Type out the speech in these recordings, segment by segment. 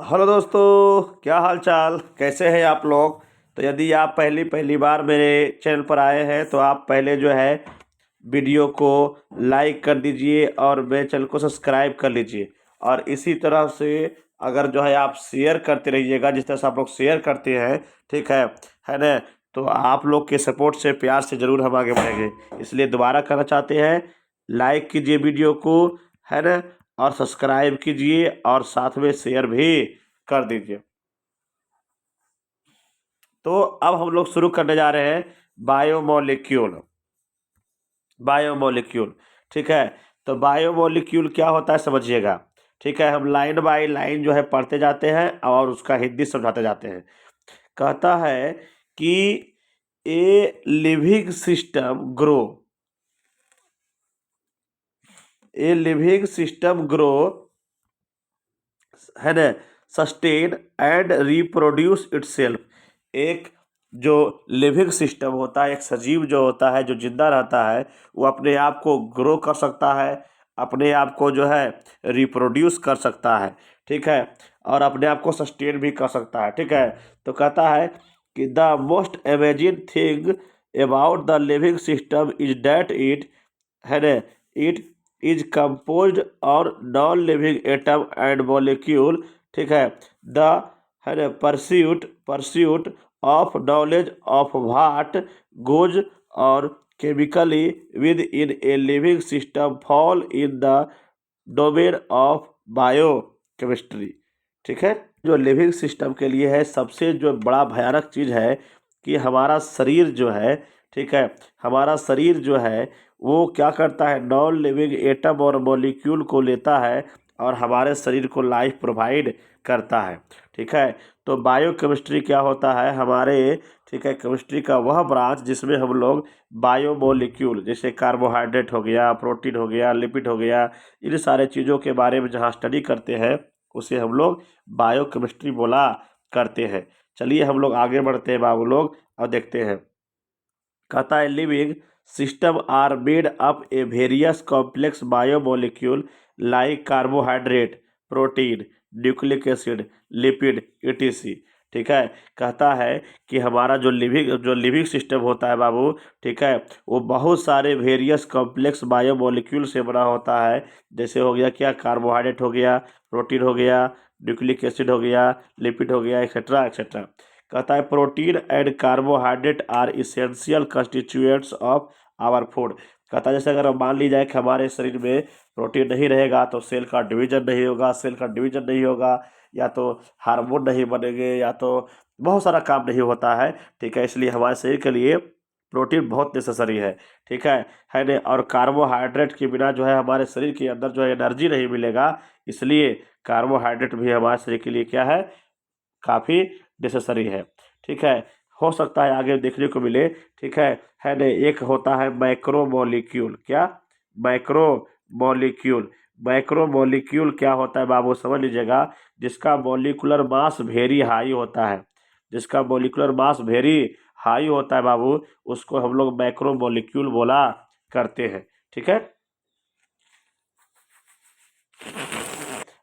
Hello दोस्तों, क्या हाल चाल, कैसे हैं आप लोग। तो यदि आप पहली पहली बार मेरे चैनल पर आए हैं तो आप पहले जो है वीडियो को लाइक कर दीजिए और मेरे चैनल को सब्सक्राइब कर लीजिए। और इसी तरह से अगर जो है आप शेयर करते रहिएगा, जिस तरह से आप लोग शेयर करते हैं, ठीक है ना। तो आप लोग के सपोर्ट से, प्यार से ज़रूर हम आगे बढ़ेंगे। इसलिए दोबारा करना चाहते हैं, लाइक कीजिए वीडियो को, है ना, और सब्सक्राइब कीजिए और साथ में शेयर भी कर दीजिए। तो अब हम लोग शुरू करने जा रहे हैं बायोमोलिक्यूल। बायोमोलिक्यूल, ठीक है। तो बायोमोलिक्यूल क्या होता है समझिएगा, ठीक है। हम लाइन बाय लाइन जो है पढ़ते जाते हैं और उसका हिंदी समझाते जाते हैं। कहता है कि ए लिविंग सिस्टम ग्रो, ए लिविंग सिस्टम ग्रो, है ना, सस्टेन एंड रिप्रोड्यूस इटसेल्फ। एक जो लिविंग सिस्टम होता है, एक सजीव जो होता है, जो जिंदा रहता है, वो अपने आप को ग्रो कर सकता है, अपने आप को जो है रिप्रोड्यूस कर सकता है, ठीक है, और अपने आप को सस्टेन भी कर सकता है, ठीक है। तो कहता है कि the most amazing thing about the living system is that it, है ना, इट इज कंपोज्ड और non living atom and molecule, ठीक है। द, है ना, pursuit pursuit of knowledge of what goes और chemically with in a living system fall in the domain of biochemistry, ठीक है। जो लिविंग सिस्टम के लिए है, सबसे जो बड़ा भयानक चीज़ है कि हमारा शरीर जो है, ठीक है, हमारा शरीर जो है वो क्या करता है, नॉन लिविंग एटम और मॉलिक्यूल को लेता है और हमारे शरीर को लाइफ प्रोवाइड करता है, ठीक है। तो बायोकेमिस्ट्री क्या होता है हमारे, ठीक है, केमिस्ट्री का वह ब्रांच जिसमें हम लोग बायोमोलिक्यूल, जैसे कार्बोहाइड्रेट हो गया, प्रोटीन हो गया, लिपिड हो गया, इन सारे चीज़ों के बारे में जहाँ स्टडी करते हैं उसे हम लोग बायोकेमिस्ट्री बोला करते हैं। चलिए हम लोग आगे बढ़ते हैं बाबू लोग और देखते हैं। कहता है living system are made up a various complex biomolecule like carbohydrate, protein, nucleic acid, lipid, etc, ठीक है। कहता है कि हमारा जो लिविंग सिस्टम होता है बाबू, ठीक है, वो बहुत सारे वेरियस कॉम्प्लेक्स बायोमोलिक्यूल से बना होता है। जैसे हो गया क्या, कार्बोहाइड्रेट हो गया, प्रोटीन हो गया, न्यूक्लिक एसिड हो गया, लिपिड हो गया, एक्सेट्रा एक्सेट्रा। कहता है protein and carbohydrate are essential constituents of our food. कहता है जैसे अगर मान ली जाए कि हमारे शरीर में प्रोटीन नहीं रहेगा तो सेल का डिवीजन नहीं होगा, सेल का डिवीजन नहीं होगा, या तो हार्मोन नहीं बनेंगे, या तो बहुत सारा काम नहीं होता है, ठीक है। इसलिए हमारे शरीर के लिए प्रोटीन बहुत नेसेसरी है, ठीक है ना। और कार्बोहाइड्रेट के बिना जो है हमारे शरीर के अंदर जो है एनर्जी नहीं मिलेगा, इसलिए कार्बोहाइड्रेट भी हमारे शरीर के लिए क्या है, काफ़ी नेसेसरी है, ठीक है। हो सकता है आगे देखने को मिले, ठीक है ना। एक होता है माइक्रो मॉलिक्यूल, क्या, माइक्रो मॉलिक्यूल। माइक्रो मॉलिक्यूल क्या होता है बाबू समझ लीजिएगा, जिसका मॉलिकुलर मास वेरी हाई होता है, जिसका मॉलिकुलर मास वेरी हाई होता है बाबू, उसको हम लोग माइक्रो मॉलिक्यूल बोला करते हैं, ठीक है।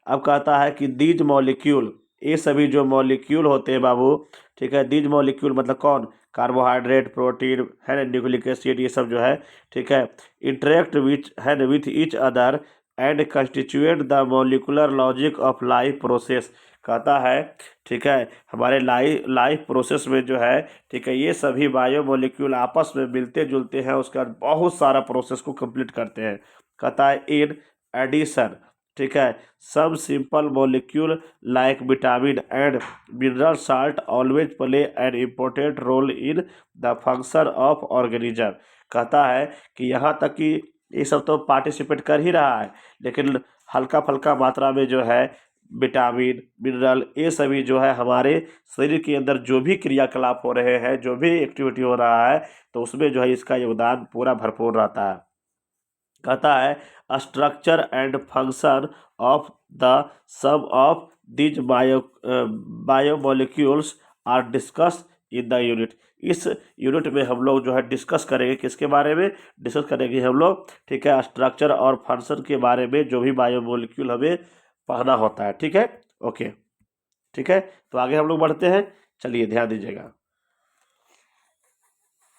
अब कहता है कि दीज मॉलिक्यूल, ये सभी जो मॉलिक्यूल होते हैं बाबू, ठीक है, दीज मॉलिक्यूल मतलब कौन, कार्बोहाइड्रेट, प्रोटीन, है ना, न्यूक्लिक एसिड, ये सब जो है, ठीक है, इंटरेक्ट विच है ना with each other and constitute the molecular logic of life process. कहता है, ठीक है, हमारे लाइफ प्रोसेस में जो है, ठीक है, ये सभी बायो मॉलिक्यूल आपस में मिलते जुलते हैं, उसके बाद बहुत सारा प्रोसेस को कंप्लीट करते हैं। कहता है इन एडिशन, ठीक है, some simple molecule like vitamin and mineral salt always play an important role in the function of organism। कहता है कि यहाँ तक कि ये सब तो पार्टिसिपेट कर ही रहा है, लेकिन हल्का फल्का मात्रा में जो है विटामिन, मिनरल, ये सभी जो है हमारे शरीर के अंदर जो भी क्रियाकलाप हो रहे हैं, जो भी एक्टिविटी हो रहा है, तो उसमें जो है इसका योगदान पूरा भरपूर रहता है। कहता है structure and function of the some of these biomolecules are discuss in the unit. इस यूनिट में हम लोग जो है डिस्कस करेंगे, किसके बारे में डिस्कस करेंगे हम लोग, ठीक है, स्ट्रक्चर और फंक्शन के बारे में, जो भी बायोमोलिक्यूल हमें पढ़ना होता है, ठीक है, ओके। ठीक है, तो आगे हम लोग बढ़ते हैं, चलिए ध्यान दीजिएगा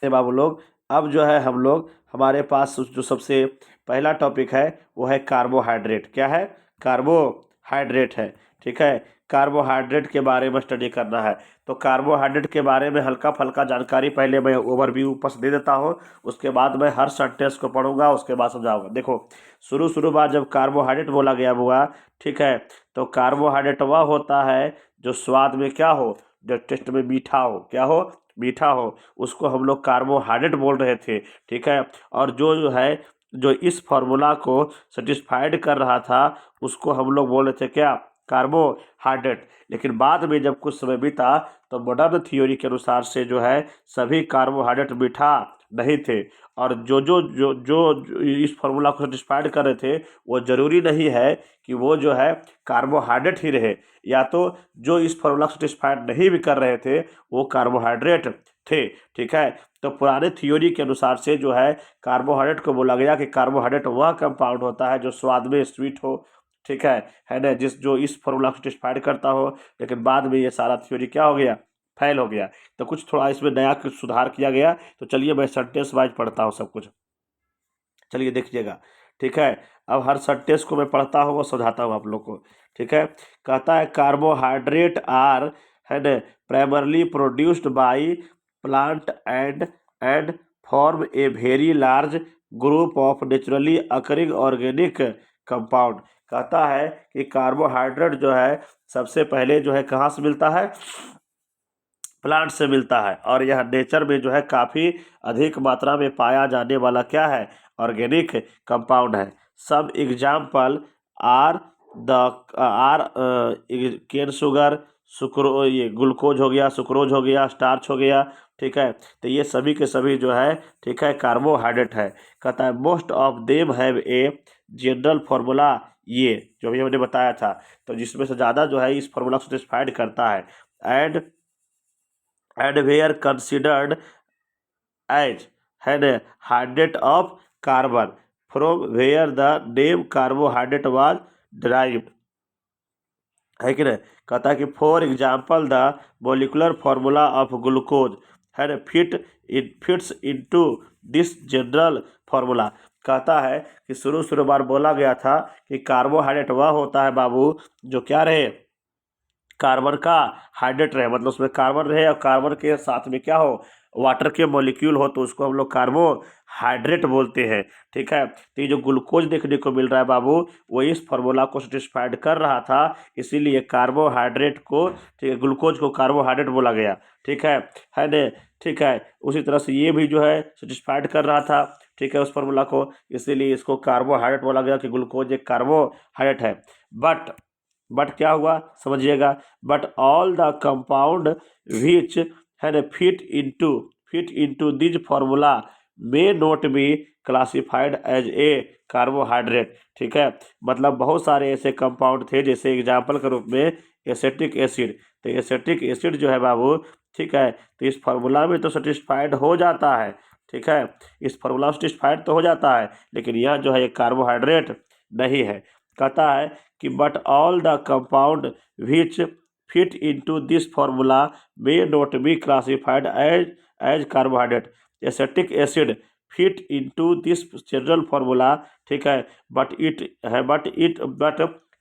बाबू लोग। अब जो है हम लोग हमारे पास जो सबसे पहला टॉपिक है वो है कार्बोहाइड्रेट। क्या है? कार्बोहाइड्रेट है। ठीक है, कार्बोहाइड्रेट के बारे में स्टडी करना है। तो कार्बोहाइड्रेट के बारे में हल्का फल्का जानकारी पहले मैं ओवरव्यू ऊपर से दे देता हूँ, उसके बाद मैं हर सेंटेंस को पढ़ूंगा, उसके बाद समझाऊंगा। देखो, शुरू बार जब कार्बोहाइड्रेट बोला गया हुआ, ठीक है, तो कार्बोहाइड्रेट वह होता है जो स्वाद में क्या हो, जो टेस्ट में मीठा हो। क्या हो? मीठा हो, उसको हम लोग कार्बोहाइड्रेट बोल रहे थे। ठीक है, और जो है जो इस फॉर्मूला को सेटिस्फाइड कर रहा था उसको हम लोग बोल रहे थे क्या? कार्बोहाइड्रेट। लेकिन बाद में जब कुछ समय बीता तो मॉडर्न थ्योरी के अनुसार से जो है सभी कार्बोहाइड्रेट मीठा नहीं थे, और जो इस फॉर्मूला को सेटिस्फाइड कर रहे थे वो ज़रूरी नहीं है कि वो जो है कार्बोहाइड्रेट ही रहे, या तो जो इस फॉर्मूला को सेटिस्फाइड नहीं भी कर रहे थे वो कार्बोहाइड्रेट थे। ठीक है, तो पुराने थ्योरी के अनुसार से जो है कार्बोहाइड्रेट को बोला गया कि कार्बोहाइड्रेट वह कंपाउंड होता है जो स्वाद में स्वीट हो। ठीक है ना, जो इस फॉर्मूला को सेटिस्फाइड करता हो। लेकिन बाद में ये सारा थ्योरी क्या हो गया? फेल हो गया। तो कुछ थोड़ा इसमें नया कुछ सुधार किया गया। तो चलिए मैं सेंटेंस वाइज पढ़ता हूँ सब कुछ, चलिए देखिएगा। ठीक है, अब हर सेंटेंस को मैं पढ़ता हूँ और समझाता हूँ आप लोग को। ठीक है, कहता है कार्बोहाइड्रेट आर, है न, primarily produced by plant and form a very large group of naturally occurring organic compound. कहता है कि कार्बोहाइड्रेट जो है सबसे पहले जो है कहाँ से मिलता है? प्लांट से मिलता है, और यह नेचर में जो है काफ़ी अधिक मात्रा में पाया जाने वाला क्या है? ऑर्गेनिक कंपाउंड है। सब example are the are cane sugar, sucrose ये ग्लूकोज हो गया, सुक्रोज हो गया, स्टार्च हो गया। ठीक है, तो ये सभी के सभी जो है, ठीक है, कार्बोहाइड्रेट है। कहता है most of them have a general formula, ये जो भी हमने बताया था, तो जिसमें से ज़्यादा जो है इस फार्मूला को सेटिस्फाइड करता है। एंड वेयर कंसिडर्ड एज हैन hydrate of carbon, from where the name carbohydrate was derived. है कि नहीं? कहता है कि for example the molecular formula of glucose है fits into this general formula. कहता है कि शुरू बार बोला गया था कि कार्बोहाइड्रेट वह होता है बाबू जो क्या रहे? कार्बन का हाइड्रेट रहे, मतलब उसमें कार्बन रहे और कार्बन के साथ में क्या हो? वाटर के मॉलिक्यूल हो, तो उसको हम लोग कार्बोहाइड्रेट बोलते हैं। ठीक है, तो ये जो ग्लूकोज देखने को मिल रहा है बाबू, वो इस फार्मूला को सेटिस्फाइड कर रहा था, इसीलिए कार्बोहाइड्रेट को, ठीक है, ग्लूकोज को कार्बोहाइड्रेट बोला गया। ठीक है ने? ठीक है, उसी तरह से ये भी जो है सेटिस्फाइड कर रहा था, ठीक है, उस फार्मूला को, इसीलिए इसको कार्बोहाइड्रेट बोला गया कि ग्लूकोज एक कार्बोहाइड्रेट है। बट क्या हुआ समझिएगा? But all the compound which है ना fit into this formula may not be classified as a carbohydrate. ठीक है, मतलब बहुत सारे ऐसे कंपाउंड थे, जैसे एग्जाम्पल के रूप में एसिटिक एसिड। तो एसिटिक एसिड जो है बाबू, ठीक है, तो इस फार्मूला में तो सेटिस्फाइड हो जाता है। ठीक है, इस फार्मूला सेटिस्फाइड तो हो जाता है, लेकिन यह जो है एक कार्बोहाइड्रेट नहीं है। कहता है कि but all the compound which fit into this formula may not be classified as carbohydrate. Acetic acid fit into this general formula, ठीक है, but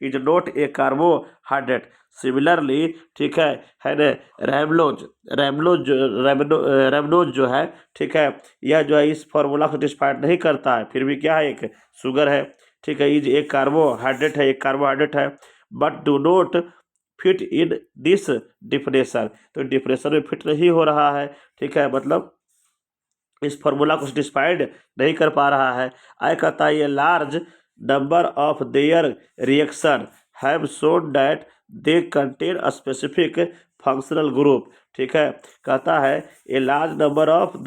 is not a carbohydrate. Similarly, ठीक है ना, रेमनोज जो है, ठीक है, यह जो है इस फार्मूला को सेटिस्फाइड नहीं करता है, फिर भी क्या है? एक शुगर है। ठीक है, एक कार्बोहाइड्रेट है, but do not fit in this definition. तो डिफिनेशन में फिट नहीं हो रहा है। ठीक है, मतलब इस फार्मूला को सेटिस्फाइड नहीं कर पा रहा है। आई कहता है ये large number of their reaction have shown that they contain a specific functional group. ठीक है, कहता है a large number of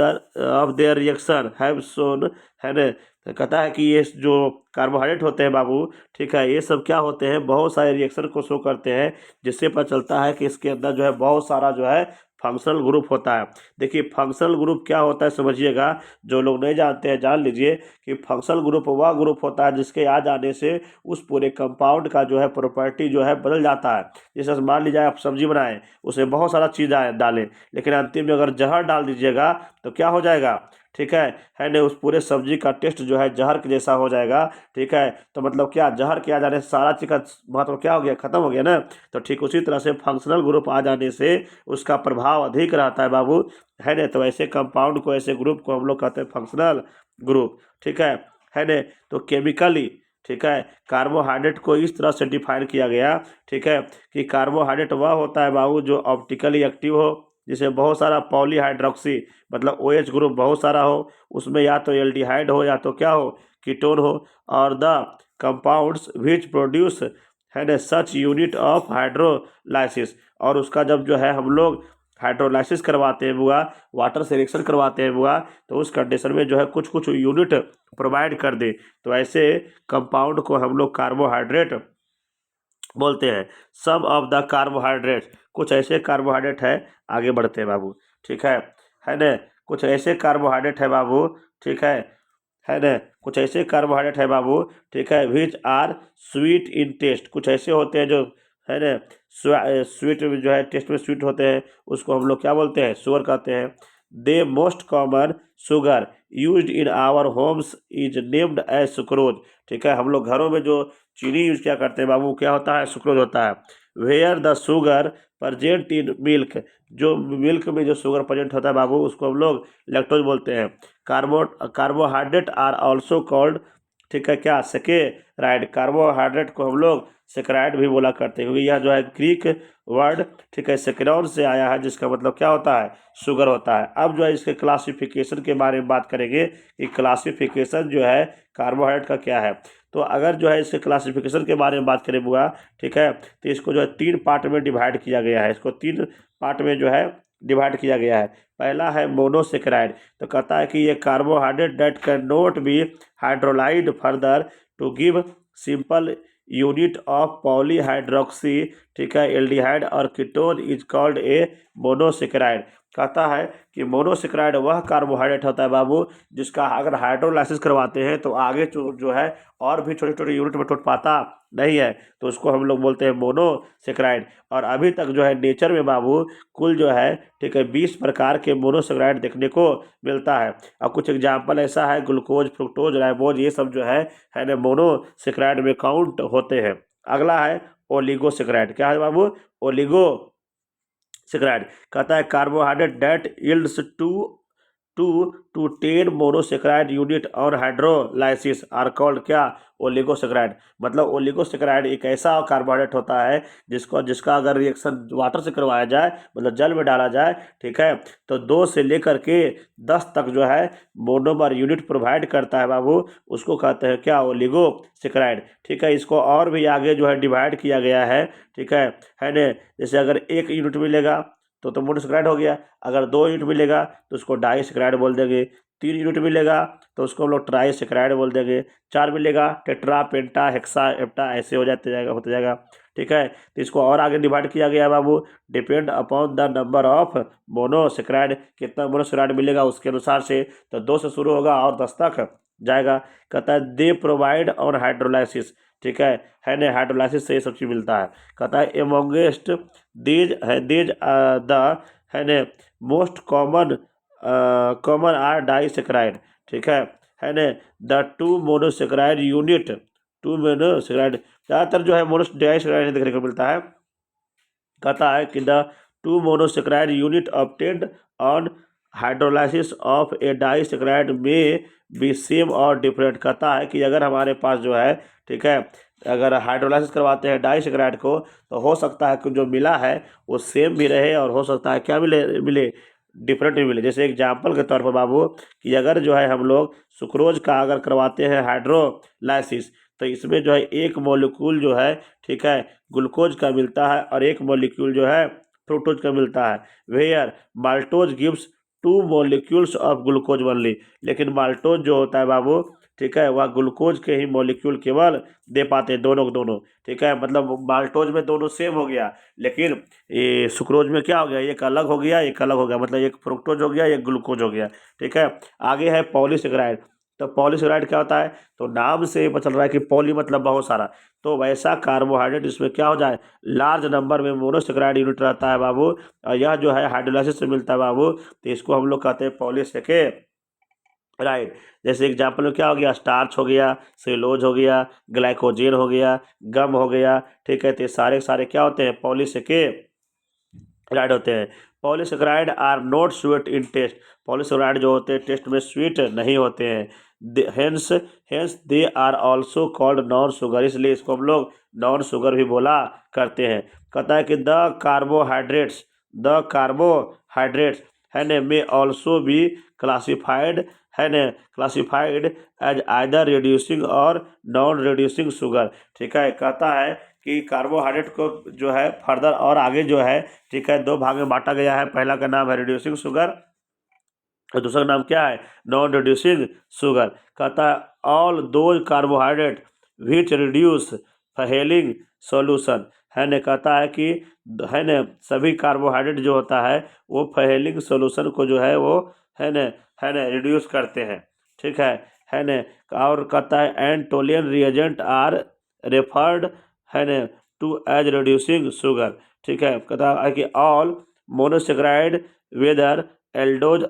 their reaction have shown, है ना, तो कहता है कि ये जो कार्बोहाइड्रेट होते हैं बाबू, ठीक है, ये सब क्या होते हैं? बहुत सारे रिएक्शन को शो करते हैं, जिससे पता चलता है कि इसके अंदर जो है बहुत सारा जो है फंक्शनल ग्रुप होता है। देखिए फंक्शनल ग्रुप क्या होता है समझिएगा, जो लोग नहीं जानते हैं जान लीजिए कि फंक्शनल ग्रुप वह ग्रुप होता है जिसके आ जाने से उस पूरे कंपाउंड का जो है प्रॉपर्टी जो है बदल जाता है। जैसे मान लीजिए आप सब्जी बनाएं, उसमें बहुत सारा चीज़ डालें, लेकिन अंतिम में अगर जहर डाल दीजिएगा तो क्या हो जाएगा, ठीक है ना, उस पूरे सब्जी का टेस्ट जो है जहर के जैसा हो जाएगा। ठीक है, तो मतलब क्या, जहर के आ जाने से सारा चीज़ का महत्व क्या हो गया, खत्म हो गया ना। तो ठीक उसी तरह से फंक्शनल ग्रुप आ जाने से उसका प्रभाव अधिक रहता है बाबू, है ना। तो ऐसे कंपाउंड को, ऐसे ग्रुप को हम लोग कहते हैं फंक्शनल ग्रुप। ठीक है ना। तो केमिकली, ठीक है, कार्बोहाइड्रेट को इस तरह से डिफाइन किया गया, ठीक है, कि कार्बोहाइड्रेट वह होता है बाबू जो ऑप्टिकली एक्टिव हो, जिसे बहुत सारा पॉलीहाइड्रोक्सी मतलब OH ग्रुप बहुत सारा हो, उसमें या तो एल्डिहाइड हो या तो क्या हो, कीटोन हो, और द कंपाउंड्स विच प्रोड्यूस है ना सच यूनिट ऑफ हाइड्रोलाइसिस। और उसका जब जो है हम लोग हाइड्रोलाइसिस करवाते हैं बुआ, वाटर से रिएक्शन करवाते हैं बुआ, तो उस कंडीशन में जो है कुछ कुछ यूनिट प्रोवाइड कर दे, तो ऐसे कंपाउंड को हम लोग कार्बोहाइड्रेट बोलते हैं। सम ऑफ द कार्बोहाइड्रेट, कुछ ऐसे कार्बोहाइड्रेट है, आगे बढ़ते हैं बाबू, ठीक है ना, कुछ ऐसे कार्बोहाइड्रेट है बाबू, ठीक है ना, कुछ ऐसे कार्बोहाइड्रेट है बाबू, ठीक है, which are sweet in taste, कुछ ऐसे होते हैं जो है ना स्वीट जो है टेस्ट में स्वीट होते हैं, उसको हम लोग क्या बोलते हैं, शुगर कहते हैं। They most common sugar used in our homes is named as sucrose, ठीक है, हम लोग घरों में जो चीनी यूज क्या करते हैं बाबू, क्या होता है, सुक्रोज होता है। Where the sugar present in milk, जो मिल्क में जो शुगर प्रेजेंट होता है बाबू, उसको हम लोग लैक्टोज बोलते हैं। कार्बोहाइड्रेट आर ऑल्सो कॉल्ड, ठीक है, क्या, सेकेराइड, कार्बोहाइड्रेट को हम लोग सेकेराइड भी बोला करते हैं, क्योंकि यह जो है ग्रीक वर्ड, ठीक है, सेकेरॉन से आया है, जिसका मतलब क्या होता है, शुगर होता है। अब जो है इसके क्लासिफिकेशन के बारे में बात करेंगे कि क्लासिफिकेशन जो है कार्बोहाइड्रेट का क्या है। तो अगर जो है इसके क्लासिफिकेशन के बारे में बात करें बुआ, ठीक है, तो इसको जो है 3 पार्ट में डिवाइड किया गया है, इसको 3 पार्ट में जो है डिवाइड किया गया है। पहला है मोनोसेकेराइड, तो कहता है कि ये carbohydrate that can not be hydrolysed further to give simple unit of polyhydroxy, ठीक है, aldehyde or ketone is called a monosaccharide. कहता है कि मोनोसेकेराइड वह कार्बोहाइड्रेट होता है बाबू जिसका अगर हाइड्रोलाइसिस करवाते हैं तो आगे जो है और भी छोटे छोटे यूनिट में टूट पाता नहीं है, तो उसको हम लोग बोलते हैं मोनोसेकेराइड। और अभी तक जो है नेचर में बाबू कुल जो है, ठीक है, 20 प्रकार के मोनोसेकेराइड देखने को मिलता है। और कुछ एग्जाम्पल ऐसा है, ग्लूकोज, फ्रुक्टोज, राइबोज, ये सब जो है ना मोनोसेकेराइड में काउंट होते हैं। अगला है ओलिगोसेकेराइड, क्या है बाबू, ओलिगो सेकेराइड। कहता है carbohydrate that yields two to 10 monosaccharide unit और हाइड्रोलाइसिस आर कॉल्ड क्या, ओलिगोसेकेराइड। मतलब ओलिगोसेकेराइड एक ऐसा कार्बोहाइड्रेट होता है जिसका अगर रिएक्शन वाटर से करवाया जाए, मतलब जल में डाला जाए, ठीक है, तो 2 से लेकर के 10 तक जो है मोनोमर यूनिट प्रोवाइड करता है बाबू, उसको कहते हैं क्या, ओलिगोसेकेराइड। ठीक है, इसको और भी आगे जो है डिवाइड किया गया है, ठीक है ना। जैसे अगर 1 यूनिट मिलेगा तो मोनोसेकेराइड हो गया, अगर 2 यूनिट मिलेगा तो उसको डाइसेकेराइड बोल देंगे, 3 यूनिट मिलेगा तो उसको हम लोग ट्राइसेकेराइड बोल देंगे, 4 मिलेगा टेट्रा, पेंटा, हेक्सा, एप्टा, ऐसे होते जाएगा। ठीक है, तो इसको और आगे डिवाइड किया गया है बाबू, depend upon the number of monosaccharide, कितना मोनोसेकेराइड मिलेगा उसके अनुसार से, तो 2 से शुरू होगा और 10 तक जाएगा। कहता है दे प्रोवाइड ऑन हाइड्रोलाइसिस, ठीक है ना, हाइड्रोलाइसिस से ये सब चीज़ मिलता है। कहता है एमोंगेस्ट देज द है न मोस्ट कॉमन आर डाइसेकेराइड, ठीक है न, द 2 मोनोसेकेराइड यूनिट, 2 मोनोसेकेराइड ज़्यादातर जो है डाइसेकेराइड देखने को मिलता है। कहता है कि the 2 monosaccharide unit obtained on hydrolysis of A disaccharide में बी सेम और डिफरेंट। कहता है कि अगर हमारे पास जो है, ठीक है, अगर हाइड्रोलाइसिस करवाते हैं डाइसेकेराइड को, तो हो सकता है कि जो मिला है वो सेम भी रहे, और हो सकता है क्या मिले डिफरेंट भी मिले। जैसे एग्जाम्पल के तौर पर बाबू कि अगर जो है हम लोग सुक्रोज का अगर करवाते हैं हाइड्रोलाइसिस, तो इसमें जो है एक मॉलिक्यूल जो है, ठीक है, ग्लूकोज का मिलता है और एक मॉलिक्यूल जो है फ्रुक्टोज का मिलता है। Where maltose gives 2 molecules of glucose only, लेकिन माल्टोज जो होता है बाबू, ठीक है, वह ग्लूकोज के ही मॉलिक्यूल केवल दे पाते हैं, दोनों के दोनों। ठीक है, मतलब माल्टोज में दोनों सेम हो गया, लेकिन ये सुक्रोज में क्या हो गया, एक अलग हो गया, एक अलग हो गया, मतलब एक फ्रुक्टोज हो गया, एक ग्लूकोज हो गया। ठीक है, आगे है पॉलीसेकेराइड। तो पॉलीसेकेराइड क्या होता है, तो नाम से पता चल रहा है कि पॉली मतलब बहुत सारा, तो वैसा कार्बोहाइड्रेट इसमें क्या हो जाए, लार्ज नंबर में मोनोसेकेराइड यूनिट रहता है बाबू, और यह जो है हाइड्रोलाइसिस से मिलता है बाबू, तो इसको हम लोग कहते हैं पॉलीसेकेराइड। जैसे एग्जाम्पल में क्या हो गया, स्टार्च हो गया, सेलोज हो गया, ग्लाइकोजेन हो गया, गम हो गया। ठीक है, तो ये सारे सारे क्या होते हैं, पॉलीसेकेराइड होते हैं। Polysaccharide are not sweet in taste, polysaccharide जो होते हैं टेस्ट में स्वीट नहीं होते हैं, hence hence they are also called non sugar, इसलिए इसको हम लोग नॉन शुगर भी बोला करते हैं। कहता है कि द कार्बोहाइड्रेट्स है न मे ऑल्सो बी क्लासिफाइड, है न क्लासिफाइड एज आइदर रिड्यूसिंग और नॉन रिड्यूसिंग शुगर। ठीक है, कहता है कि कार्बोहाइड्रेट को जो है फर्दर और आगे जो है, ठीक है, दो भाग में बांटा गया है। पहला का नाम है रिड्यूसिंग शुगर और दूसरा नाम क्या है, नॉन रिड्यूसिंग शुगर। कहता है all those carbohydrate which reduce Fehling solution, है न, कहता है कि है न सभी कार्बोहाइड्रेट जो होता है वो फहेलिंग सॉल्यूशन को जो है वो है न रिड्यूस करते हैं। ठीक है न, और कहता है एंड टोलियन रिएजेंट आर रेफर्ड, है न, टू एज रिड्यूसिंग शुगर। ठीक है, कहता है कि all monosaccharide whether aldose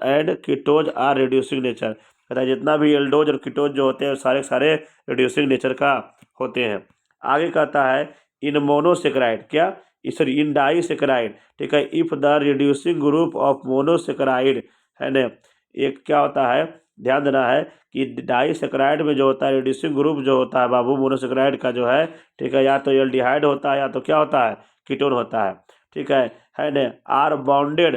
and ketose are reducing nature, कहता है जितना भी एल्डोज और कीटोज जो होते हैं सारे सारे रिड्यूसिंग नेचर का होते हैं। आगे कहता है इन मोनोसेक्राइड क्या, सॉरी इन डाइसेक्राइड। ठीक है, if the reducing group of monosaccharide, है न, एक क्या होता है, ध्यान देना है कि डाइसेक्राइड में जो होता है रिड्यूसिंग ग्रुप जो होता है बाबू मोनोसेक्राइड का जो है, ठीक है, या तो एल्डिहाइड होता है या तो क्या होता है, कीटोन होता है। ठीक है न, आर बॉन्डेड।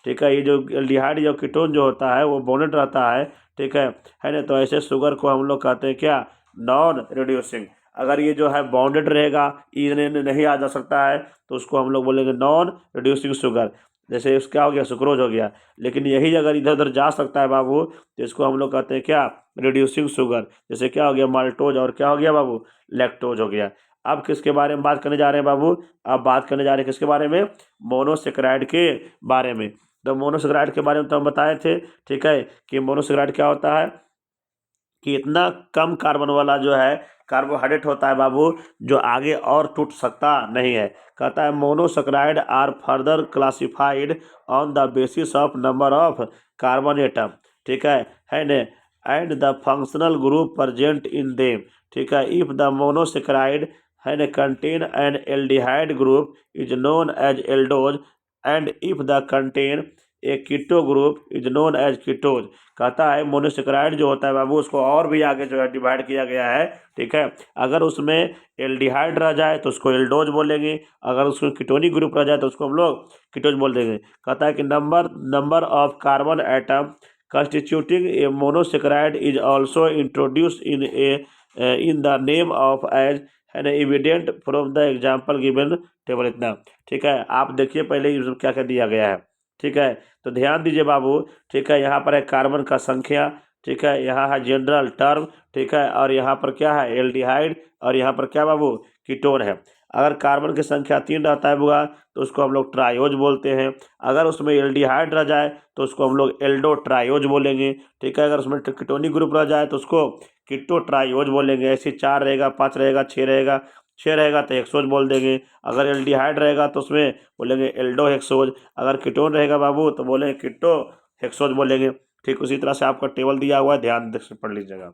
ठीक है, ये जो एल्डिहाइड जो कीटोन जो होता है वो बॉन्डेड रहता है। ठीक है ना, तो ऐसे शुगर को हम लोग कहते हैं क्या, नॉन रिड्यूसिंग। अगर ये जो है बॉन्डेड रहेगा, इन्हें नहीं आ जा सकता है, तो उसको हम लोग बोलेंगे नॉन रिड्यूसिंग शुगर। जैसे इसका क्या हो गया, सुक्रोज हो गया, लेकिन यही अगर इधर उधर जा सकता है बाबू, तो इसको हम लोग कहते हैं क्या, रिड्यूसिंग शुगर। जैसे क्या हो गया, माल्टोज, और क्या हो गया बाबू, लैक्टोज हो गया। अब किसके बारे में बात करने जा रहे हैं बाबू, अब बात करने जा रहे हैं किसके बारे में, मोनोसेक्राइड के बारे में। तो मोनोसेक्राइड के बारे में तो हम बताए थे। ठीक है, कि मोनोसेक्राइड क्या होता है, कि इतना कम कार्बन वाला जो है कार्बोहाइड्रेट होता है बाबू, जो आगे और टूट सकता नहीं है। कहता है monosaccharide are further classified on the basis of number of carbon atom. ठीक है न, and the functional group present in them. ठीक है, इफ द मोनोसेक्राइड है न contain an aldehyde group is known as aldose, and if the contain a keto group is known as ketose. कहता है monosaccharide जो होता है बाबू, उसको और भी आगे जो है डिवाइड किया गया है। ठीक है, अगर उसमें एल्डिहाइड रह जाए तो उसको एल्डोज बोलेंगे, अगर उसमें कीटोनिक ग्रुप रह जाए तो उसको हम लोग कीटोज बोल देंगे। कहता है कि number of carbon atom constituting a monosaccharide is also introduced in the name of as है ना evident from the example given table. इतना ठीक है, आप देखिए पहले ही क्या क्या दिया गया है। ठीक है, तो ध्यान दीजिए बाबू। ठीक है, यहाँ पर है कार्बन का संख्या। ठीक है, यहाँ है जनरल टर्म। ठीक है, और यहाँ पर क्या है, एल्डिहाइड, और यहाँ पर क्या बाबू, कीटोन है। अगर कार्बन की संख्या 3 रहता है बुआ, तो उसको हम लोग ट्रायोज बोलते हैं। अगर उसमें एल्डिहाइड रह जाए तो उसको हम लोग एल्डो ट्रायोज बोलेंगे। ठीक है, अगर उसमें कीटोनिक ग्रुप रह जाए तो उसको कीटो ट्रायोज बोलेंगे। ऐसे 4 रहेगा, 5 रहेगा, 6 रहेगा, 6 रहेगा तो हेक्सोज बोल देंगे। अगर एल्डिहाइड रहेगा तो उसमें बोलेंगे एल्डो हेक्सोज। अगर कीटोन रहेगा बाबू तो बोलेंगे कीटो हेक्सोज बोलेंगे। ठीक उसी तरह से आपका टेबल दिया हुआ है, ध्यान से पढ़ लीजिएगा।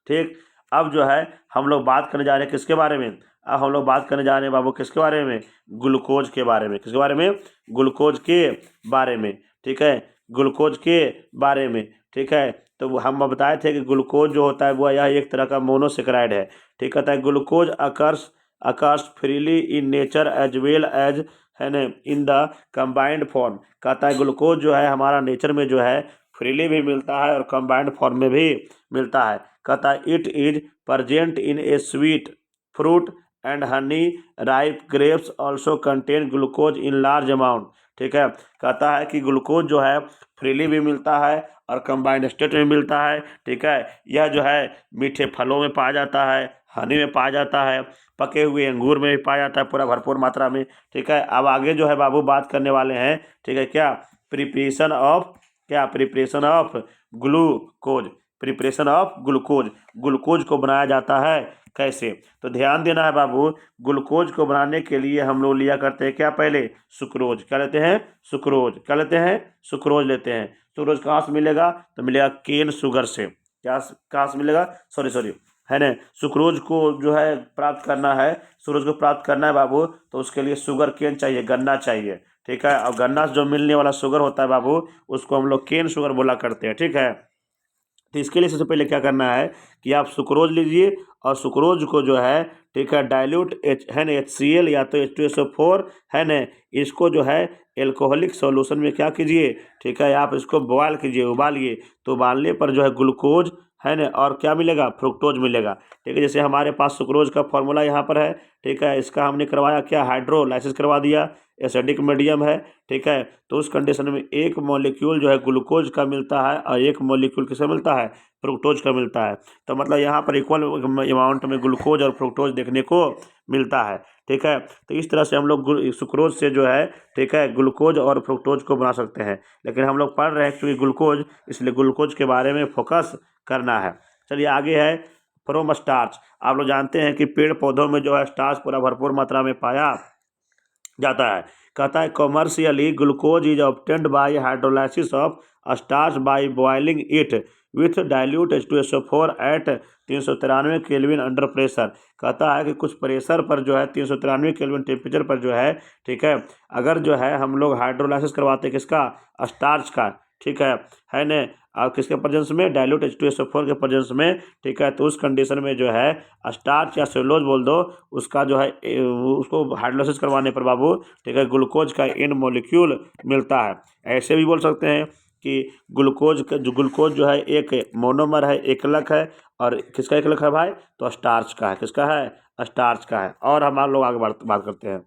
ठीक, अब जो है हम लोग बात करने जा रहे हैं किसके बारे में, अब हम लोग बात करने जा रहे हैं बाबू किसके बारे में, ग्लूकोज के बारे में। किसके बारे में, ग्लूकोज के बारे में। ठीक है, ग्लूकोज के बारे में। ठीक है, तो हम बताए थे कि ग्लूकोज जो होता है वो यह एक तरह का मोनोसेक्राइड है। ठीक कहता है glucose occurs freely in nature as well as, है न, इन द कंबाइंड फॉर्म। कहता है ग्लूकोज जो है हमारा नेचर में जो है फ्रीली भी मिलता है और कंबाइंड फॉर्म में भी मिलता है। कहता है it is present in A sweet fruit and honey, ripe grapes also contain glucose in large amount. ठीक है, कहता है कि ग्लूकोज जो है फ्रीली भी मिलता है और कंबाइंड स्टेट में मिलता है। ठीक है, यह जो है मीठे फलों में पाया जाता है, हनी में पाया जाता है, पके हुए अंगूर में भी पाया जाता है पूरा भरपूर मात्रा में। ठीक है, अब आगे जो है बाबू बात करने वाले हैं। ठीक है, क्या प्रिपरेशन ऑफ, क्या preparation of glucose, preparation of glucose, glucose को बनाया जाता है कैसे। तो ध्यान देना है बाबू, ग्लूकोज को बनाने के लिए हम लोग लिया करते हैं क्या, पहले सुक्रोज, क्या लेते हैं, सुक्रोज, क्या लेते हैं, सुक्रोज लेते हैं। सुक्रोज कहाँ से मिलेगा, तो मिलेगा केन शुगर से। क्या कहाँ से मिलेगा, सॉरी है ना, सुक्रोज को जो है प्राप्त करना है, सुक्रोज को प्राप्त करना है बाबू, तो उसके लिए शुगर केन चाहिए, गन्ना चाहिए। ठीक है, और गन्ना से जो मिलने वाला शुगर होता है बाबू, उसको हम लोग केन शुगर बोला करते हैं। ठीक है, तो इसके लिए सबसे पहले क्या करना है कि आप सुक्रोज लीजिए, और सुक्रोज को जो है, ठीक है, डाइल्यूट है ना HCl या तो H2SO4 है ना, इसको जो है एल्कोहलिक सॉल्यूशन में क्या कीजिए, ठीक है, आप इसको बॉयल कीजिए, उबालिए। तो उबालने पर जो है ग्लूकोज है ना, और क्या मिलेगा, फ्रुक्टोज मिलेगा। ठीक है, जैसे हमारे पास सुक्रोज का फॉर्मूला यहाँ पर है। ठीक है, इसका हमने करवाया क्या, हाइड्रोलाइसिस करवा दिया, एसिडिक मीडियम है। ठीक है, तो उस कंडीशन में एक मॉलिक्यूल जो है ग्लूकोज का मिलता है और एक मॉलिक्यूल किसे मिलता है, फ्रुक्टोज का मिलता है। तो मतलब यहाँ पर इक्वल अमाउंट में ग्लूकोज और फ्रुक्टोज देखने को मिलता है। ठीक है, तो इस तरह से हम लोग सुक्रोज से जो है, ठीक है, ग्लूकोज और फ्रुक्टोज को बना सकते हैं। लेकिन हम लोग पढ़ रहे हैं क्योंकि ग्लूकोज, इसलिए ग्लूकोज के बारे में फोकस करना है। चलिए आगे है फ्रोम स्टार्च। आप लोग जानते हैं कि पेड़ पौधों में जो है स्टार्च पूरा भरपूर मात्रा में पाया जाता है। कहता है commercially glucose is obtained by hydrolysis of starch by boiling it with dilute H2SO4 at 393 kelvin under pressure. कहता है कि कुछ प्रेशर पर जो है 393 केल्विन टेम्परेचर पर जो है, ठीक है, अगर जो है हम लोग हाइड्रोलाइसिस करवाते हैं किसका, स्टार्च का। ठीक है न, और किसके प्रेजेंस में, डाइल्यूट H2SO4 के प्रेजेंस में। ठीक है, तो उस कंडीशन में जो है स्टार्च या सेलुलोज बोल दो, उसका जो है उसको हाइड्रोलाइसिस करवाने पर बाबू, ठीक है, ग्लूकोज का इन मॉलिक्यूल मिलता है। ऐसे भी बोल सकते हैं कि ग्लूकोज का जो है एक मोनोमर है, एकलक है, और किसका एकलक है भाई, तो स्टार्च का है, किसका है, स्टार्च का है। और हम लोग आगे बात करते हैं।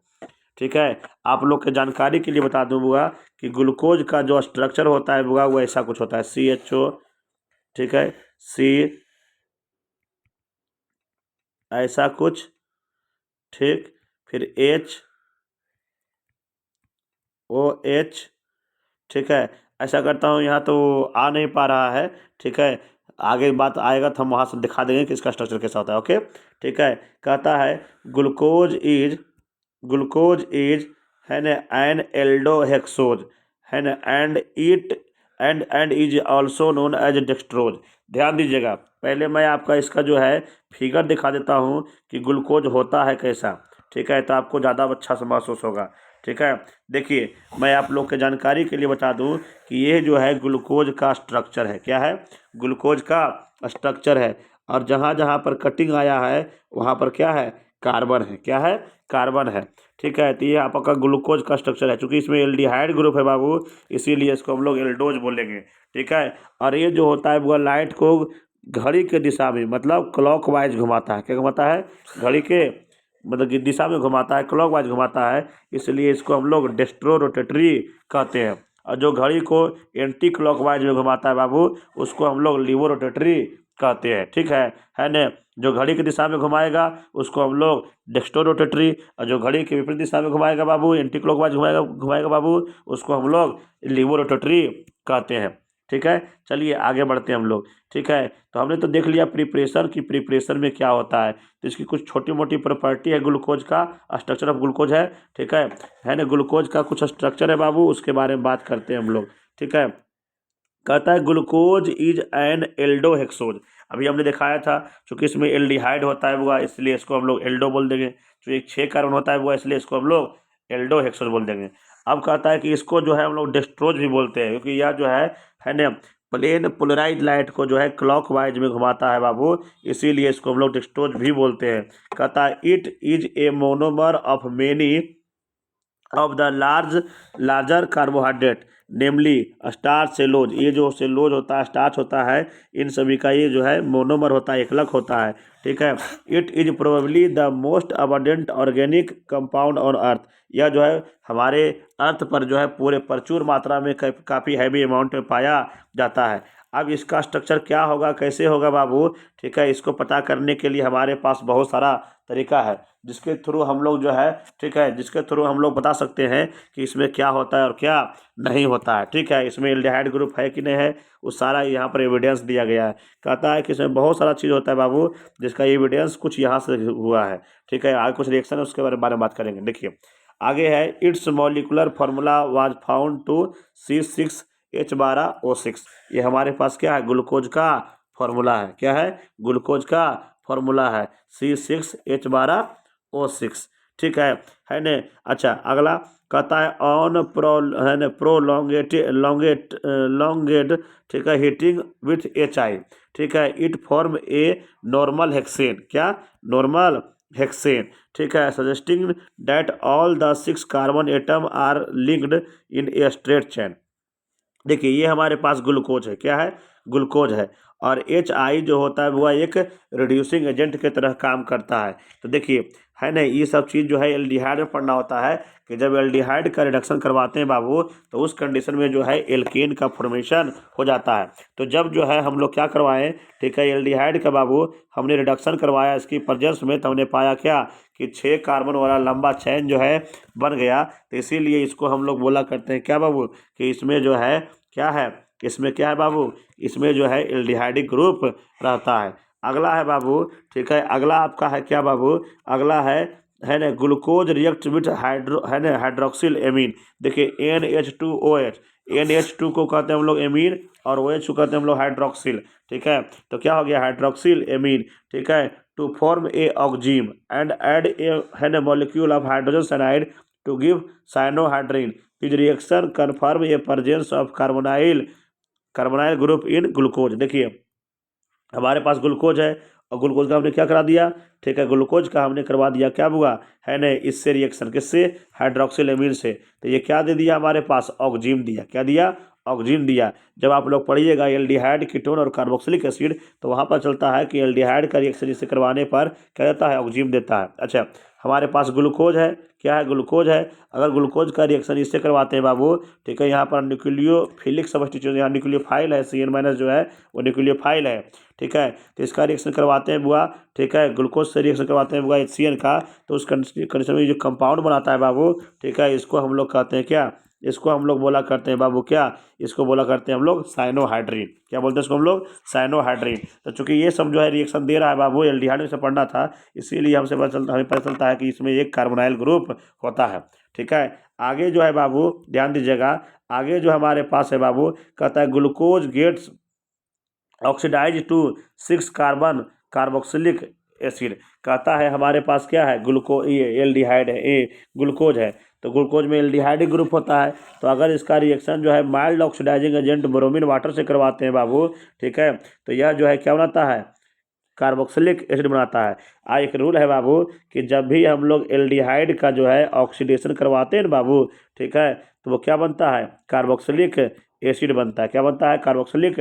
ठीक है, आप लोग के जानकारी के लिए बता दूं बुआ कि ग्लूकोज का जो स्ट्रक्चर होता है बुआ, वो ऐसा कुछ होता है, CHO, ठीक है, C ऐसा कुछ, ठीक, फिर HOH। ठीक है, ऐसा करता हूँ, यहाँ तो आ नहीं पा रहा है। ठीक है, आगे बात आएगा तो हम वहाँ से दिखा देंगे कि इसका स्ट्रक्चर कैसा होता है। ओके, ठीक है, कहता है ग्लूकोज इज है ना एन एल्डोहेक्सोज है ना, and is also known as dextrose. ध्यान दीजिएगा, पहले मैं आपका इसका जो है फिगर दिखा देता हूँ कि ग्लूकोज होता है कैसा। ठीक है, तो आपको ज़्यादा अच्छा से महसूस होगा। ठीक है, देखिए, मैं आप लोग के जानकारी के लिए बता दूं कि ये जो है ग्लूकोज का स्ट्रक्चर है, क्या है, ग्लूकोज का स्ट्रक्चर है। और जहाँ जहाँ पर कटिंग आया है वहाँ पर क्या है, कार्बन है, क्या है, कार्बन है। ठीक है, तो ये आपका ग्लूकोज का स्ट्रक्चर है। चूँकि इसमें एल्डिहाइड ग्रुप है बाबू, इसीलिए इसको हम लोग एल्डोज बोलेंगे। ठीक है, और ये जो होता है वो लाइट को घड़ी के दिशा में, मतलब क्लॉकवाइज घुमाता है। क्या घुमाता है, घड़ी के मतलब कि दिशा में घुमाता है, क्लॉकवाइज घुमाता है, इसलिए इसको हम लोग डेस्ट्रो रोटेटरी कहते हैं। और जो घड़ी को एंटी क्लॉकवाइज में घुमाता है बाबू, उसको हम लोग लीवो रोटेटरी कहते हैं। ठीक है न, जो घड़ी की दिशा में घुमाएगा उसको हम लोग डेस्ट्रो रोटेटरी, और जो घड़ी के विपरीत दिशा में घुमाएगा बाबू, एंटी क्लॉकवाइज घुमाएगा बाबू, उसको हम लोग लीवो रोटेटरी कहते हैं। ठीक है, चलिए आगे बढ़ते हैं हम लोग। ठीक है, तो हमने तो देख लिया प्रिपरेशन की, प्रिपरेशन में क्या होता है। तो इसकी कुछ छोटी मोटी प्रॉपर्टी है, ग्लूकोज का स्ट्रक्चर ऑफ ग्लूकोज है। ठीक है ना, ग्लूकोज का कुछ स्ट्रक्चर है बाबू, उसके बारे में बात करते हैं हम लोग। ठीक है, कहता है ग्लूकोज इज एन एल्डोहेक्सोज। अभी हमने दिखाया था, चूँकि इसमें एल्डिहाइड होता है वो, इसलिए इसको हम लोग एल्डो बोल देंगे। जो एक 6 कार्बन होता है वो, इसलिए इसको हम लोग एल्डोहेक्सोज बोल देंगे। अब कहता है कि इसको जो है हम लोग डेस्ट्रोज भी बोलते हैं, क्योंकि यह जो है ना, प्लेन पोलराइज लाइट को जो है क्लॉकवाइज में घुमाता है बाबू, इसीलिए इसको हम लोग डेस्ट्रोज भी बोलते हैं। कहता है it is a monomer of many of the larger carbohydrate namely starch सेलोज। ये जो सेलोज होता है, स्टार्च होता है, इन सभी का ये जो है मोनोमर होता है, एकलक होता है। ठीक है। It is probably the most abundant organic compound on earth. यह जो है हमारे अर्थ पर जो है पूरे प्रचुर मात्रा में काफ़ी हैवी अमाउंट में पाया जाता है। अब इसका स्ट्रक्चर क्या होगा, कैसे होगा बाबू, ठीक है, इसको पता करने के लिए हमारे पास बहुत सारा तरीका है जिसके थ्रू हम लोग जो है, ठीक है, जिसके थ्रू हम लोग बता सकते हैं कि इसमें क्या होता है और क्या नहीं होता है। ठीक है, इसमें एल्डिहाइड ग्रुप है कि नहीं है, वो सारा यहाँ पर एविडेंस दिया गया है। कहता है कि इसमें बहुत सारा चीज़ होता है बाबू जिसका एविडेंस कुछ यहाँ से हुआ है। ठीक है, आगे कुछ रिएक्शन है उसके बारे में बात करेंगे। देखिए आगे है, its molecular formula was found to C6H12O6। ये हमारे पास क्या है, ग्लूकोज का फॉर्मूला है। क्या है, ग्लूकोज का फॉर्मूला है C6H12O6। ठीक है न। अच्छा अगला कहता है ऑन प्रो है न प्रोलोंगेड ठीक है हीटिंग विथ HI। ठीक है, it form a normal hexane. क्या, नॉर्मल हेक्सेन। ठीक है, suggesting that all the 6 carbon atom are linked in a straight chain. देखिए ये हमारे पास ग्लूकोज है। क्या है, ग्लूकोज है। और HI जो होता है वह एक रिड्यूसिंग एजेंट के तरह काम करता है। तो देखिए है ना, ये सब चीज़ जो है एल्डिहाइड में पढ़ना होता है कि जब एल्डिहाइड का रिडक्शन करवाते हैं बाबू तो उस कंडीशन में जो है एल्केन का फॉर्मेशन हो जाता है। तो जब जो है हम लोग क्या करवाएं, ठीक है, एल्डिहाइड का बाबू हमने रिडक्शन करवाया इसकी प्रेजेंस में, तो हमने पाया क्या कि 6 कार्बन वाला लंबा चैन जो है बन गया। तो इसीलिए इसको हम लोग बोला करते हैं क्या बाबू कि इसमें जो है क्या है, इसमें क्या है बाबू, इसमें जो है एल्डिहाइडिक ग्रुप रहता है। अगला है बाबू, ठीक है, अगला आपका है क्या बाबू, अगला है ना ग्लूकोज रिएक्ट विथ है ना हाइड्रोक्सिल एमीन। देखिए NH2OH, NH2 को कहते हैं हम लोग एमीन और OH को कहते हैं हम लोग हाइड्रोक्सिल। ठीक है, तो क्या हो गया, हाइड्रोक्सिल एमीन। ठीक है, to form a oxime and add a है ना molecule of hydrogen cyanide to give cyanohydrin. This reaction confirm a presence of carbonyl group in glucose. देखिए हमारे पास ग्लूकोज है और ग्लूकोज का हमने क्या करा दिया, ठीक है, ग्लूकोज का हमने करवा दिया क्या हुआ है ना, इससे रिएक्शन किससे, हाइड्रोक्सिल एमीन से। तो ये क्या दे दिया हमारे पास, ऑक्जीम दिया। क्या दिया, ऑक्जीन दिया। जब आप लोग पढ़िएगा एल्डिहाइड, कीटोन और कार्बोक्सिलिक एसिड तो वहाँ पर चलता है कि एल्डिहाइड का रिएक्शन इसे करवाने पर क्या देता है, ऑक्जीन देता है। अच्छा हमारे पास ग्लूकोज है। क्या है, ग्लूकोज है। अगर ग्लूकोज का रिएक्शन इससे करवाते हैं बाबू, ठीक है, यहाँ पर न्यूक्लियोफिलिक सब्स्टिट्यूशन, यहाँ न्यूक्लियोफाइल है, CN- जो है वो न्यूक्लियोफाइल है। ठीक है, तो इसका रिएक्शन करवाते हैं बुआ, ठीक है, ग्लूकोज से रिएक्शन करवाते हैं बुआ HCN का, तो उस कंडीशन में जो कंपाउंड बनाता है बाबू, ठीक है, इसको हम लोग कहते हैं क्या, इसको हम लोग बोला करते हैं बाबू क्या, इसको बोला करते हैं हम लोग साइनोहाइड्रिन। क्या बोलते हैं इसको हम लोग, साइनोहाइड्रिन। तो चूंकि ये सब जो है रिएक्शन दे रहा है बाबू, एल्डिहाइड में से पढ़ना था, इसीलिए हमें पता चलता है कि इसमें एक कार्बोनाइल ग्रुप होता है। ठीक है, आगे जो है बाबू ध्यान दीजिएगा, आगे जो हमारे पास है बाबू कहता है glucose gets oxidize to 6 carbon carboxylic acid. कहता है हमारे पास क्या है, ये एल्डिहाइड है, ये ग्लूकोज है। तो ग्लूकोज में एल्डिहाइड ग्रुप होता है। तो अगर इसका रिएक्शन जो है mild oxidizing agent bromine water से करवाते हैं बाबू, ठीक है, तो यह जो है क्या बनाता है, कार्बोक्सिलिक एसिड बनाता है। एक रूल है बाबू कि जब भी हम लोग एल्डिहाइड का जो है ऑक्सीडेशन करवाते हैं ना बाबू, ठीक है, तो वो क्या बनता है, कार्बोक्सिलिक एसिड बनता है। क्या बनता है, कार्बोक्सिलिक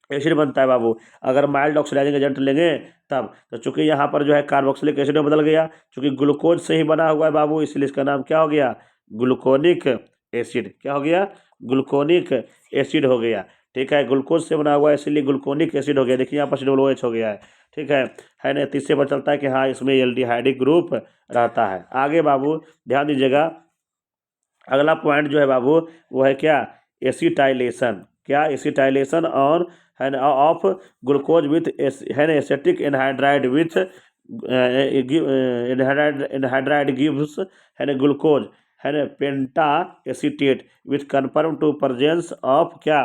एसिड बनता है बाबू। अगर माइल्ड ऑक्सीडाइजिंग एजेंट लेंगे तब, तो चूंकि यहाँ पर जो है कार्बोक्सिलिक एसिड में बदल गया, चूंकि ग्लूकोज से ही बना हुआ है बाबू, इसलिए इसका नाम क्या हो गया, ग्लूकोनिक एसिड। क्या हो गया, ग्लूकोनिक एसिड हो गया। ठीक है, ग्लूकोज से बना हुआ है इसलिए ग्लूकोनिक एसिड हो गया। देखिए यहाँ पर COOH हो गया है। ठीक है ना, तीसरे पर चलता है कि हाँ इसमें एल्डिहाइडिक ग्रुप रहता है। आगे बाबू ध्यान दीजिएगा, अगला पॉइंट जो है बाबू वो है क्या, एसिटाइलेशन। क्या, एसिटाइलेशन ऑन है ना ऑफ ग्लूकोज विथ है ना acetic anhydride with anhydride gives है ना ग्लूकोज है ना penta acetate with confirm to presence of क्या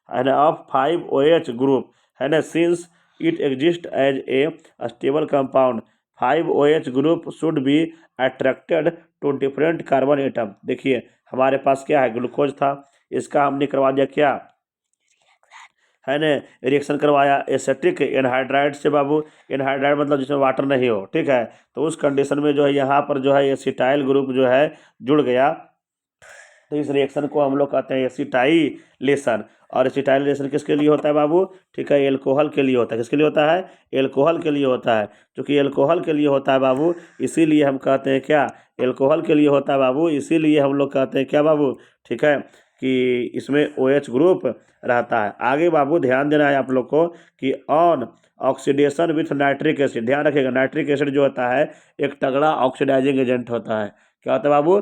है ना ऑफ 5OH ग्रुप है ना, since it exist as a stable compound 5OH group should be attracted to different carbon atom. देखिए हमारे पास क्या है, ग्लूकोज था, इसका हमने करवा दिया क्या है ना, रिएक्शन करवाया एसिटिक एनहाइड्राइड से बाबू। एनहाइड्राइड मतलब जिसमें वाटर नहीं हो। ठीक है, तो उस कंडीशन में जो है यहाँ पर जो है एसिटाइल ग्रुप जो है जुड़ गया, तो इस रिएक्शन को हम लोग कहते हैं एसिटाइलेशन। और एसिटाइलेशन किसके लिए होता है बाबू? ठीक है, एल्कोहल के लिए होता है। किसके लिए होता है? एल्कोहल के लिए होता है। क्योंकि एल्कोहल के लिए होता है बाबू, इसीलिए हम कहते हैं क्या? एल्कोहल के लिए होता है बाबू, इसीलिए हम लोग कहते हैं क्या बाबू? ठीक है, कि इसमें OH ग्रुप रहता है। आगे बाबू ध्यान देना है आप लोग को कि on oxidation with nitric acid, ध्यान रखिएगा, नाइट्रिक एसिड जो होता है एक तगड़ा ऑक्सीडाइजिंग एजेंट होता है। क्या होता है बाबू?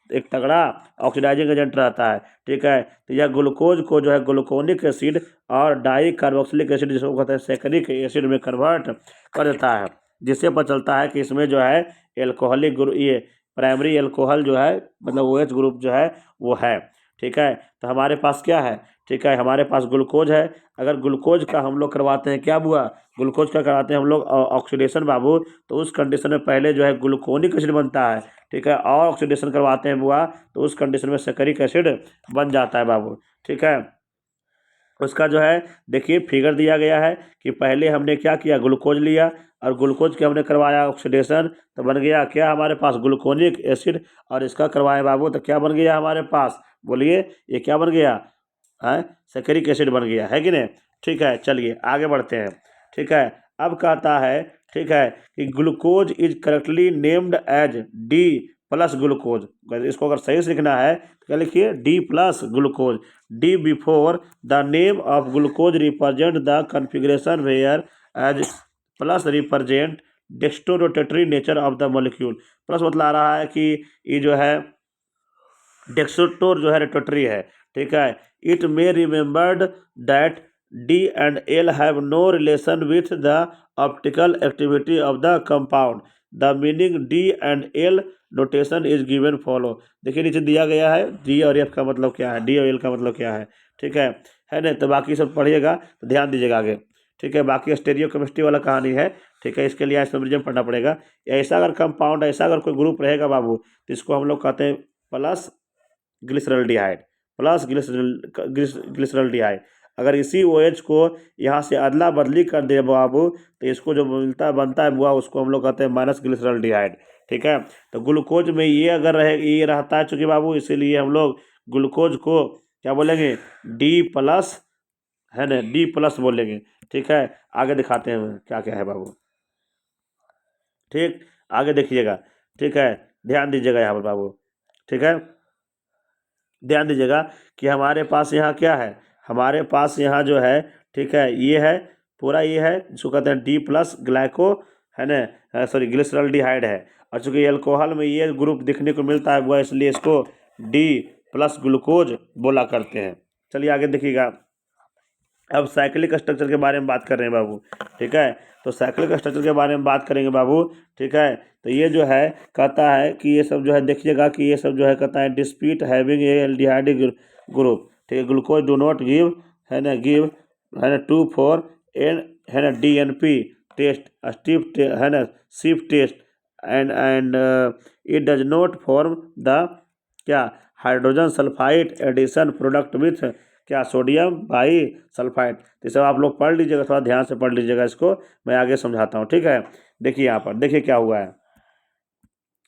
एक तगड़ा ऑक्सीडाइजिंग एजेंट रहता है। ठीक है, तो यह ग्लूकोज को जो है ग्लूकोनिक एसिड और डाई कार्बोक्सिलिक एसिड जिसको कहते हैं सैकरिक एसिड में कन्वर्ट कर देता है, जिससे पता चलता है कि इसमें जो है एल्कोहलिक ग्रुप, ये प्राइमरी एल्कोहल जो है मतलब OH ग्रुप जो है वो है। ठीक है, तो हमारे पास क्या है? ठीक है, हमारे पास ग्लूकोज है। अगर ग्लूकोज का हम लोग करवाते हैं क्या बुआ? ग्लूकोज का कराते हैं हम लोग ऑक्सीडेशन बाबू, तो उस कंडीशन में पहले जो है ग्लूकोनिक एसिड बनता है। ठीक है, और ऑक्सीडेशन करवाते हैं बुआ तो उस कंडीशन में सैकरिक एसिड बन जाता है बाबू। ठीक है, उसका जो है देखिए फिगर दिया गया है कि पहले हमने क्या किया? ग्लूकोज लिया और ग्लूकोज के हमने करवाया ऑक्सीडेशन, तो बन गया क्या हमारे पास? Gluconic acid. और इसका करवाए बाबू तो क्या बन गया हमारे पास? बोलिए, ये क्या बन गया है? सैकरिक एसिड बन गया है कि नहीं? ठीक है, चलिए आगे बढ़ते हैं। ठीक है, अब कहता है ठीक है कि glucose is correctly named as D plus glucose. इसको अगर सही से लिखना है तो क्या लिखिए? D plus glucose. D before the name of glucose represent the configuration whereas plus represent dextrorotatory nature of the molecule. Plus बतला रहा है कि ये जो है डेक्सोटोर जो है रोटेटरी है। ठीक है, it may remembered that D and L have no relation with the optical activity of the compound. The meaning D and L notation is given follow. देखिए नीचे दिया गया है डी और एफ का मतलब क्या है, डी और एल का मतलब क्या है। ठीक है ना? तो बाकी सब पढ़िएगा तो ध्यान दीजिएगा आगे। ठीक है, बाकी स्टेरियो केमिस्ट्री वाला कहानी है। ठीक है, इसके लिए आइसोमेरिज्म पढ़ना पड़ेगा। ऐसा अगर कंपाउंड, ऐसा अगर कोई ग्रुप रहेगा बाबू तो इसको हम लोग कहते हैं प्लस ग्लिसरल्डिहाइड, प्लस ग्लिसरल्डिहाइड। अगर इसी OH को यहाँ से अदला बदली कर दे बाबू तो इसको जो मिलता बनता है बुआ उसको हम लोग कहते हैं माइनस ग्लिसरल्डिहाइड। ठीक है, तो ग्लूकोज में ये अगर रहे, ये रहता है चूँकि बाबू, इसीलिए हम लोग ग्लूकोज को क्या बोलेंगे? डी प्लस, है ना? डी प्लस बोलेंगे। ठीक है, आगे दिखाते हैं क्या क्या है बाबू। ठीक, आगे देखिएगा। ठीक है, ध्यान दीजिएगा यहाँ पर बाबू। ठीक है, ध्यान दीजिएगा कि हमारे पास यहाँ क्या है? हमारे पास यहाँ जो है ठीक है ये है पूरा, ये है जिसको कहते हैं डी प्लस ग्लाइको, है ना? सॉरी, ग्लिसरल्डिहाइड है। और चूँकि एल्कोहल में ये ग्रुप दिखने को मिलता है वह, इसलिए इसको डी प्लस ग्लूकोज बोला करते हैं। चलिए आगे देखिएगा। अब साइक्लिक स्ट्रक्चर के बारे में बात कर रहे हैं बाबू। ठीक है, तो साइक्लिक स्ट्रक्चर के बारे में बात करेंगे बाबू। ठीक है, तो ये जो है कहता है कि ये सब जो है देखिएगा कि ये सब जो है कहता है डिस्पीट हैविंग ए एल्डिहाइड ग्रुप। ठीक है, ग्लूकोज डू नॉट गिव, है ना, गिव, है ना, 2,4 एन, है ना, DNP टेस्ट, स्टिफ, है ना, Schiff test, and it does not form the क्या? Hydrogen sulphide addition product with क्या? Sodium bisulphide. तो सब आप लोग पढ़ लीजिएगा, थोड़ा ध्यान से पढ़ लीजिएगा इसको, मैं आगे समझाता हूँ। ठीक है, देखिए यहाँ पर देखिए क्या हुआ है।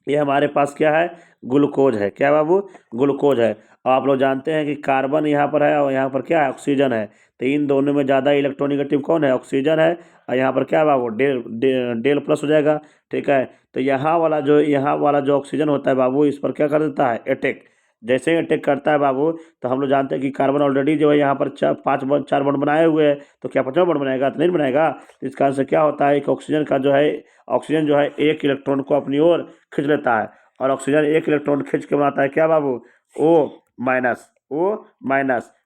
ये हमारे पास क्या है? ग्लूकोज है। क्या बाबू? ग्लूकोज है। और आप लोग जानते हैं कि कार्बन यहाँ पर है और यहाँ पर क्या है? ऑक्सीजन है। तो इन दोनों में ज़्यादा इलेक्ट्रोनिगेटिव कौन है? ऑक्सीजन है। और यहाँ पर क्या है बाबू? डेल प्लस हो जाएगा। ठीक है, तो यहाँ वाला जो ऑक्सीजन होता है बाबू, इस पर क्या कर देता है? अटैक। जैसे ही अटैक करता है बाबू तो हम लोग जानते हैं कि कार्बन ऑलरेडी जो है यहाँ पर 4 बॉन्ड बनाए हुए हैं, तो क्या 5वां बॉन्ड बनाएगा? तो नहीं बनाएगा। तो इस कारण से क्या होता है कि ऑक्सीजन जो है एक इलेक्ट्रॉन को अपनी ओर खींच लेता है, और ऑक्सीजन एक इलेक्ट्रॉन खींच के बनाता है क्या बाबू? O minus.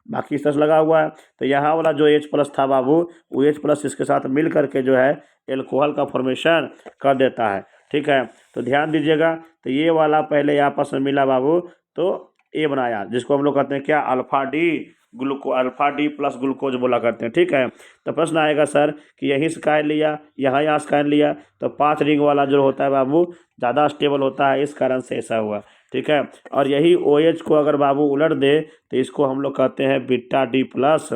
बाकी इस तरह से लगा हुआ है। तो यहाँ वाला जो H+ था बाबू, वो H+ इसके साथ मिल करके जो है एल्कोहल का फॉर्मेशन कर देता है। ठीक है, तो ध्यान दीजिएगा। तो ये वाला पहले आपस में मिला बाबू तो ए बनाया, जिसको हम लोग कहते हैं क्या? अल्फा डी प्लस ग्लूकोज बोला करते हैं। ठीक है, तो प्रश्न आएगा सर कि यहीं से काट लिया, यहाँ से काट लिया, तो 5 रिंग वाला जो होता है बाबू ज़्यादा स्टेबल होता है, इस कारण से ऐसा हुआ। ठीक है, और यही OH को अगर बाबू उलट दे तो इसको हम लोग कहते हैं बीटा डी प्लस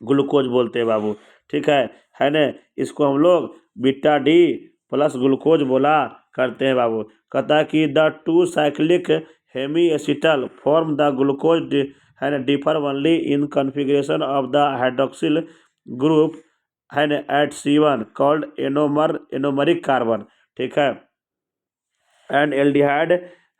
ग्लूकोज बोलते हैं बाबू। ठीक है ना? इसको हम लोग बीटा डी प्लस ग्लूकोज बोला करते हैं बाबू। कहता है कि the 2 cyclic hemi acetal form the glucose, है ना differ only in configuration of the hydroxyl group है ना eight C1 called anomeric carbon, ठीक है, एंड एल्डिहाइड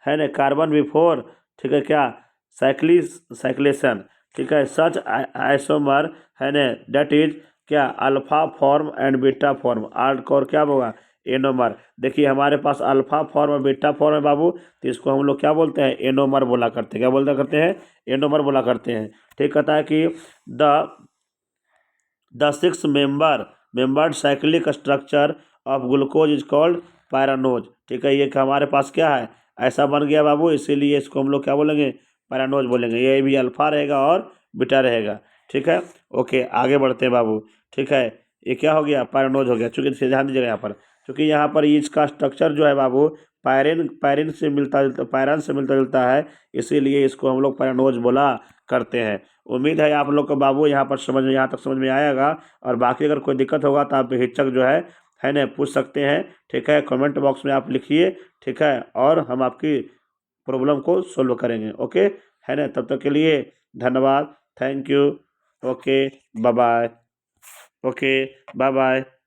है ना कार्बन बिफोर, ठीक है क्या, साइक्लेशन, ठीक है, सच आइसोमर है ना दैट इज क्या alpha form and beta form art और क्या होगा एनोमर। देखिए हमारे पास अल्फा फॉर्म और बीटा फॉर्म है बाबू, तो इसको हम लोग क्या बोलते हैं एनोमर बोला करते हैं, क्या बोलते करते हैं एनोमर बोला करते हैं। ठीक कहता है कि the the six membered cyclic structure of glucose is called pyranose, ठीक है, ये कि हमारे पास क्या है ऐसा बन गया बाबू, इसीलिए इसको हम लोग क्या बोलेंगे पैरानोज बोलेंगे, ये भी अल्फा रहेगा और बीटा रहेगा, ठीक है। ओके आगे बढ़ते हैं बाबू, ठीक है, ये क्या हो गया पैरानोज हो गया, चूंकि ध्यान दीजिएगा यहाँ पर, क्योंकि यहाँ पर इसका स्ट्रक्चर जो है बाबू पैरिन से मिलता जुलता पैरन से मिलता जुलता है, इसीलिए इसको हम लोग पैरानोज बोला करते हैं। उम्मीद है आप लोग को बाबू यहाँ पर समझ में यहाँ तक समझ में आएगा, और बाकी अगर कोई दिक्कत होगा तो आप बेहिचक जो है ना पूछ सकते हैं, ठीक है, कमेंट बॉक्स में आप लिखिए, ठीक है, और हम आपकी प्रॉब्लम को सोल्व करेंगे। ओके है ना, तब तक के लिए धन्यवाद, thank you, okay bye bye, okay bye bye.